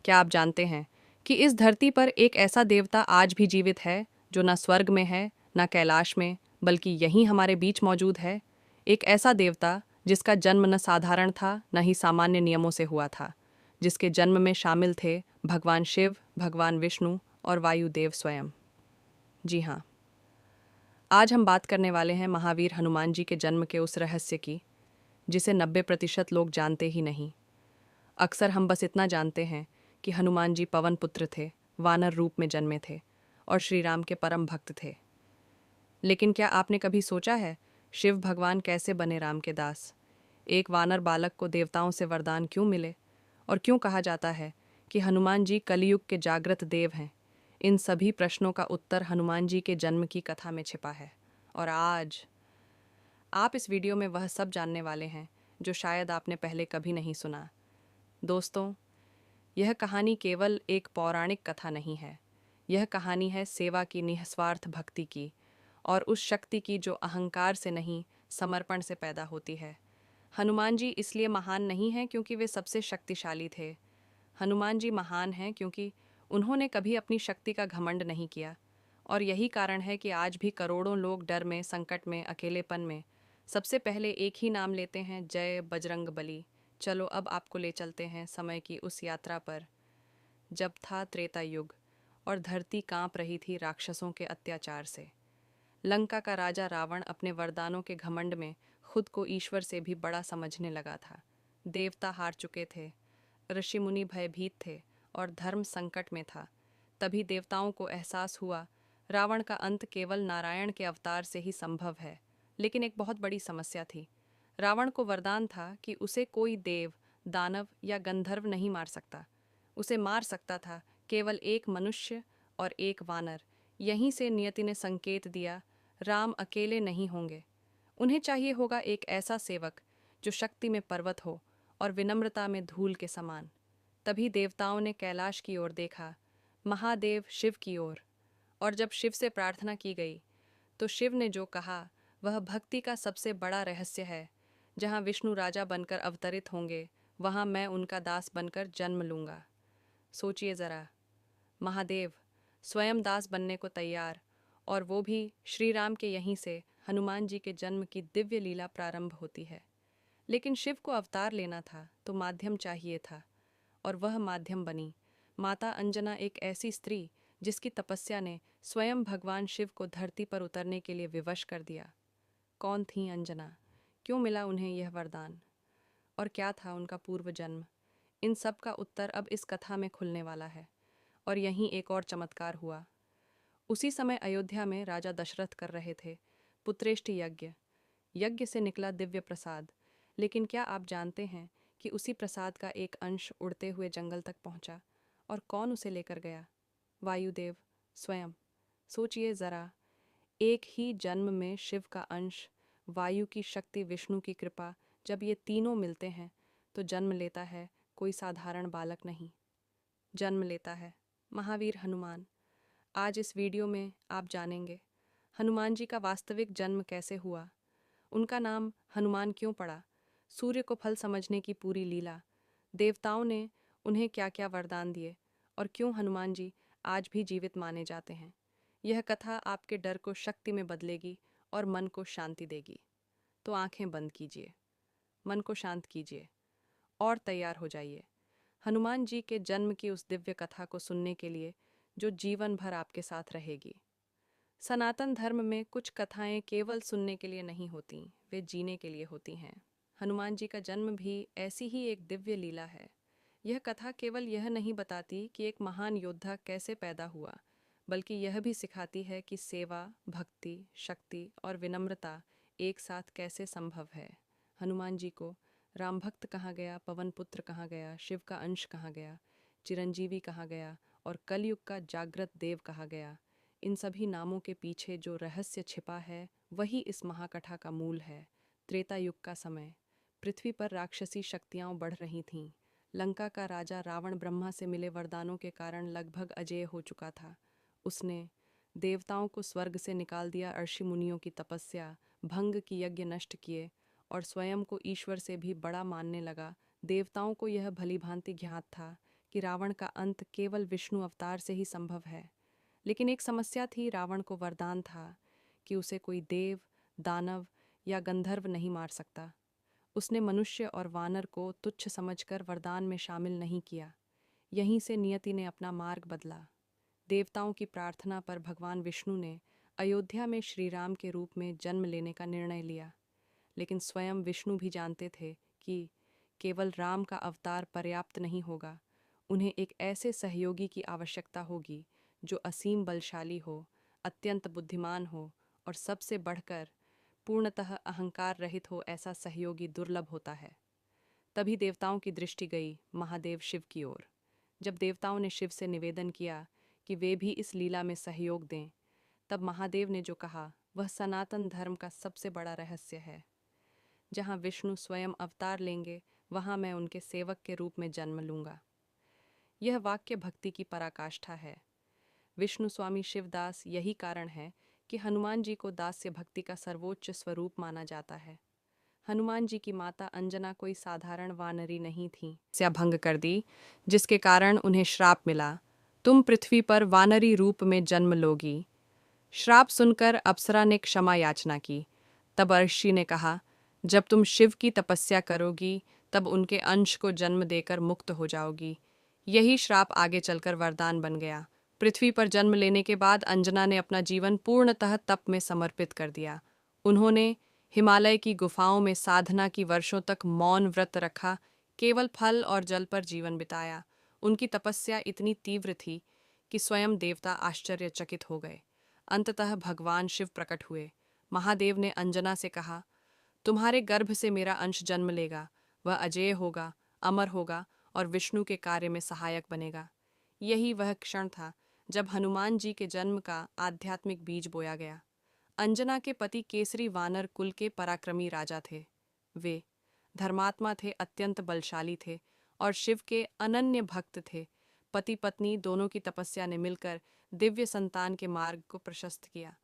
क्या आप जानते हैं कि इस धरती पर एक ऐसा देवता आज भी जीवित है जो न स्वर्ग में है न कैलाश में, बल्कि यहीं हमारे बीच मौजूद है। एक ऐसा देवता जिसका जन्म न साधारण था न ही सामान्य नियमों से हुआ था, जिसके जन्म में शामिल थे भगवान शिव, भगवान विष्णु और वायुदेव स्वयं। जी हाँ, आज हम बात करने वाले हैं महावीर हनुमान जी के जन्म के उस रहस्य की जिसे 90% लोग जानते ही नहीं। अक्सर हम बस इतना जानते हैं कि हनुमान जी पवन पुत्र थे, वानर रूप में जन्मे थे और श्री राम के परम भक्त थे। लेकिन क्या आपने कभी सोचा है, शिव भगवान कैसे बने राम के दास? एक वानर बालक को देवताओं से वरदान क्यों मिले? और क्यों कहा जाता है कि हनुमान जी कलयुग के जागृत देव हैं? इन सभी प्रश्नों का उत्तर हनुमान जी के जन्म की कथा में छिपा है। और आज आप इस वीडियो में वह सब जानने वाले हैं जो शायद आपने पहले कभी नहीं सुना। दोस्तों, यह कहानी केवल एक पौराणिक कथा नहीं है। यह कहानी है सेवा की, निस्वार्थ भक्ति की और उस शक्ति की जो अहंकार से नहीं, समर्पण से पैदा होती है। हनुमान जी इसलिए महान नहीं हैं क्योंकि वे सबसे शक्तिशाली थे। हनुमान जी महान हैं क्योंकि उन्होंने कभी अपनी शक्ति का घमंड नहीं किया। और यही कारण है कि आज भी करोड़ों लोग डर में, संकट में, अकेलेपन में सबसे पहले एक ही नाम लेते हैं, जय बजरंग बली। चलो अब आपको ले चलते हैं समय की उस यात्रा पर जब था त्रेता युग और धरती कांप रही थी राक्षसों के अत्याचार से। लंका का राजा रावण अपने वरदानों के घमंड में खुद को ईश्वर से भी बड़ा समझने लगा था। देवता हार चुके थे, ऋषि मुनि भयभीत थे और धर्म संकट में था। तभी देवताओं को एहसास हुआ, रावण का अंत केवल नारायण के अवतार से ही संभव है। लेकिन एक बहुत बड़ी समस्या थी। रावण को वरदान था कि उसे कोई देव, दानव या गंधर्व नहीं मार सकता। उसे मार सकता था केवल एक मनुष्य और एक वानर। यहीं से नियति ने संकेत दिया, राम अकेले नहीं होंगे। उन्हें चाहिए होगा एक ऐसा सेवक जो शक्ति में पर्वत हो और विनम्रता में धूल के समान। तभी देवताओं ने कैलाश की ओर देखा, महादेव शिव की ओर। और जब शिव से प्रार्थना की गई तो शिव ने जो कहा वह भक्ति का सबसे बड़ा रहस्य है। जहाँ विष्णु राजा बनकर अवतरित होंगे, वहाँ मैं उनका दास बनकर जन्म लूँगा। सोचिए ज़रा, महादेव स्वयं दास बनने को तैयार, और वो भी श्री राम के। यहीं से हनुमान जी के जन्म की दिव्य लीला प्रारंभ होती है। लेकिन शिव को अवतार लेना था तो माध्यम चाहिए था, और वह माध्यम बनी माता अंजना, एक ऐसी स्त्री जिसकी तपस्या ने स्वयं भगवान शिव को धरती पर उतरने के लिए विवश कर दिया। कौन थी अंजना? क्यों मिला उन्हें यह वरदान? और क्या था उनका पूर्व जन्म? इन सब का उत्तर अब इस कथा में खुलने वाला है। और यहीं एक और चमत्कार हुआ। उसी समय अयोध्या में राजा दशरथ कर रहे थे पुत्रेष्टि यज्ञ। यज्ञ से निकला दिव्य प्रसाद। लेकिन क्या आप जानते हैं कि उसी प्रसाद का एक अंश उड़ते हुए जंगल तक पहुंचा? और कौन उसे लेकर गया? वायुदेव स्वयं। सोचिए ज़रा, एक ही जन्म में शिव का अंश, वायु की शक्ति, विष्णु की कृपा, जब ये तीनों मिलते हैं तो जन्म लेता है कोई साधारण बालक नहीं, जन्म लेता है महावीर हनुमान। आज इस वीडियो में आप जानेंगे हनुमान जी का वास्तविक जन्म कैसे हुआ, उनका नाम हनुमान क्यों पड़ा, सूर्य को फल समझने की पूरी लीला, देवताओं ने उन्हें क्या क्या वरदान दिए, और क्यों हनुमान जी आज भी जीवित माने जाते हैं। यह कथा आपके डर को शक्ति में बदलेगी और मन को शांति देगी। तो आंखें बंद कीजिए, मन को शांत कीजिए और तैयार हो जाइए हनुमान जी के जन्म की उस दिव्य कथा को सुनने के लिए जो जीवन भर आपके साथ रहेगी। सनातन धर्म में कुछ कथाएं केवल सुनने के लिए नहीं होती, वे जीने के लिए होती हैं। हनुमान जी का जन्म भी ऐसी ही एक दिव्य लीला है। यह कथा केवल यह नहीं बताती कि एक महान योद्धा कैसे पैदा हुआ, बल्कि यह भी सिखाती है कि सेवा, भक्ति, शक्ति और विनम्रता एक साथ कैसे संभव है। हनुमान जी को राम भक्त कहा गया, पवन पुत्र कहा गया, शिव का अंश कहा गया, चिरंजीवी कहा गया और कलयुग का जागृत देव कहा गया। इन सभी नामों के पीछे जो रहस्य छिपा है वही इस महाकथा का मूल है। त्रेता युग का समय, पृथ्वी पर राक्षसी शक्तियां बढ़ रही थीं। लंका का राजा रावण ब्रह्मा से मिले वरदानों के कारण लगभग अजेय हो चुका था। उसने देवताओं को स्वर्ग से निकाल दिया, ऋषि मुनियों की तपस्या भंग की, यज्ञ नष्ट किए और स्वयं को ईश्वर से भी बड़ा मानने लगा। देवताओं को यह भली भांति ज्ञात था कि रावण का अंत केवल विष्णु अवतार से ही संभव है। लेकिन एक समस्या थी, रावण को वरदान था कि उसे कोई देव, दानव या गंधर्व नहीं मार सकता। उसने मनुष्य और वानर को तुच्छ समझकर वरदान में शामिल नहीं किया। यहीं से नियति ने अपना मार्ग बदला। देवताओं की प्रार्थना पर भगवान विष्णु ने अयोध्या में श्री राम के रूप में जन्म लेने का निर्णय लिया। लेकिन स्वयं विष्णु भी जानते थे कि केवल राम का अवतार पर्याप्त नहीं होगा। उन्हें एक ऐसे सहयोगी की आवश्यकता होगी जो असीम बलशाली हो, अत्यंत बुद्धिमान हो और सबसे बढ़कर पूर्णतः अहंकार रहित हो। ऐसा सहयोगी दुर्लभ होता है। तभी देवताओं की दृष्टि गई महादेव शिव की ओर। जब देवताओं ने शिव से निवेदन किया कि वे भी इस लीला में सहयोग दें, तब महादेव ने जो कहा वह सनातन धर्म का सबसे बड़ा रहस्य है। जहाँ विष्णु स्वयं अवतार लेंगे, वहाँ मैं उनके सेवक के रूप में जन्म लूँगा। यह वाक्य भक्ति की पराकाष्ठा है। विष्णु स्वामी शिवदास यही कारण है कि हनुमान जी को दास्य भक्ति का सर्वोच्च स्वरूप माना जाता है। हनुमान जी की माता अंजना कोई साधारण वानरी नहीं थी। तपस्या भंग कर दी, जिसके कारण उन्हें श्राप मिला, तुम पृथ्वी पर वानरी रूप में जन्म लोगी। श्राप सुनकर अप्सरा ने क्षमा याचना की। तब अर्षि ने कहा, जब तुम शिव की तपस्या करोगी तब उनके अंश को जन्म देकर मुक्त हो जाओगी। यही श्राप आगे चलकर वरदान बन गया। पृथ्वी पर जन्म लेने के बाद अंजना ने अपना जीवन पूर्णतः तप में समर्पित कर दिया। उन्होंने हिमालय की गुफाओं में साधना की वर्षों तक मौन व्रत रखा, केवल फल और जल पर जीवन बिताया। उनकी तपस्या इतनी तीव्र थी कि स्वयं देवता आश्चर्यचकित हो गए। अंततः भगवान शिव प्रकट हुए। महादेव ने अंजना से कहा, तुम्हारे गर्भ से मेरा अंश जन्म लेगा। वह अजेय होगा, अमर होगा और विष्णु के कार्य में सहायक बनेगा। यही वह क्षण था जब हनुमान जी के जन्म का आध्यात्मिक बीज बोया गया। अंजना के पति केसरी वानर कुल के पराक्रमी राजा थे। वे धर्मात्मा थे, अत्यंत बलशाली थे और शिव के अनन्य भक्त थे। पति पत्नी दोनों की तपस्या ने मिलकर दिव्य संतान के मार्ग को प्रशस्त किया।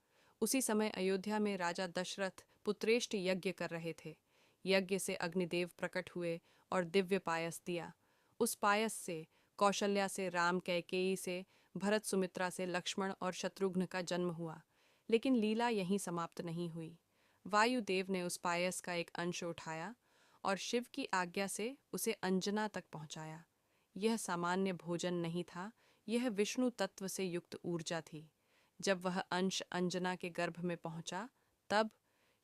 उसी समय अयोध्या में राजा दशरथ पुत्रेष्ट यज्ञ कर रहे थे। यज्ञ से अग्निदेव प्रकट हुए और दिव्य पायस दिया। उस पायस से कौशल्या से राम, कैकेयी से भरत, सुमित्रा से लक्ष्मण और शत्रुघ्न का जन्म हुआ। लेकिन लीला यहीं समाप्त नहीं हुई। वायुदेव ने उस पायस का एक अंश उठाया और शिव की आज्ञा से उसे अंजना तक पहुंचाया। यह सामान्य भोजन नहीं था, यह विष्णु तत्व से युक्त ऊर्जा थी। जब वह अंश अंजना के गर्भ में पहुंचा, तब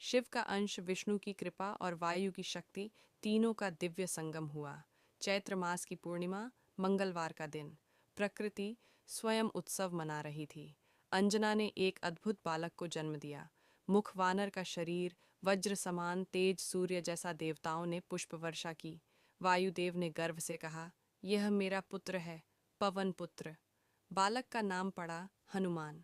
शिव का अंश, विष्णु की कृपा और वायु की शक्ति, तीनों का दिव्य संगम हुआ। चैत्र मास की पूर्णिमा, मंगलवार का दिन, प्रकृति स्वयं उत्सव मना रही थी। अंजना ने एक अद्भुत बालक को जन्म दिया। मुख वानर का शरीर, वज्र समान तेज सूर्य जैसा। देवताओं ने पुष्प वर्षा की। वायुदेव ने गर्व से कहा, यह मेरा पुत्र है, पवन पुत्र। बालक का नाम पड़ा हनुमान।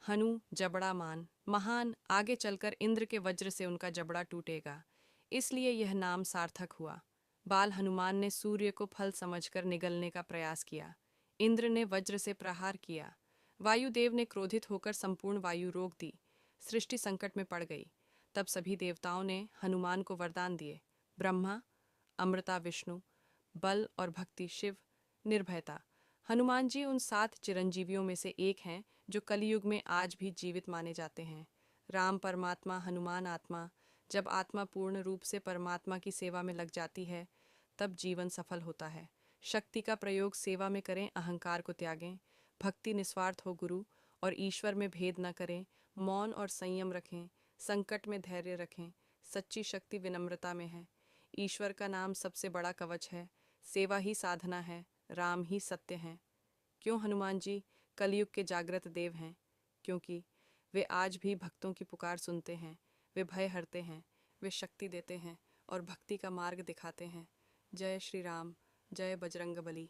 हनु जबड़ा मान, महान। आगे चलकर इंद्र के वज्र से उनका जबड़ा टूटेगा, इसलिए यह नाम सार्थक हुआ। बाल हनुमान ने सूर्य को फल समझकर निगलने का प्रयास किया। इंद्र ने वज्र से प्रहार किया। वायुदेव ने क्रोधित होकर संपूर्ण वायु रोक दी। सृष्टि संकट में पड़ गई। तब सभी देवताओं ने हनुमान को वरदान दिए। ब्रह्मा, अमृता विष्णु, बल और भक्ति शिव, निर्भयता। हनुमान जी उन 7 चिरंजीवियों में से एक हैं जो कलयुग में आज भी जीवित माने जाते हैं। राम परमात्मा, हनुमान आत्मा। जब आत्मा पूर्ण रूप से परमात्मा की सेवा में लग जाती है, तब जीवन सफल होता है। शक्ति का प्रयोग सेवा में करें, अहंकार को त्यागें। भक्ति निस्वार्थ हो गुरु और ईश्वर में भेद न करें। मौन और संयम रखें, संकट में धैर्य रखें। सच्ची शक्ति विनम्रता में है। ईश्वर का नाम सबसे बड़ा कवच है। सेवा ही साधना है, राम ही सत्य हैं। क्यों हनुमान जी कलयुग के जागृत देव हैं? क्योंकि वे आज भी भक्तों की पुकार सुनते हैं। वे भय हरते हैं, वे शक्ति देते हैं और भक्ति का मार्ग दिखाते हैं। जय श्री राम, जय बजरंगबली।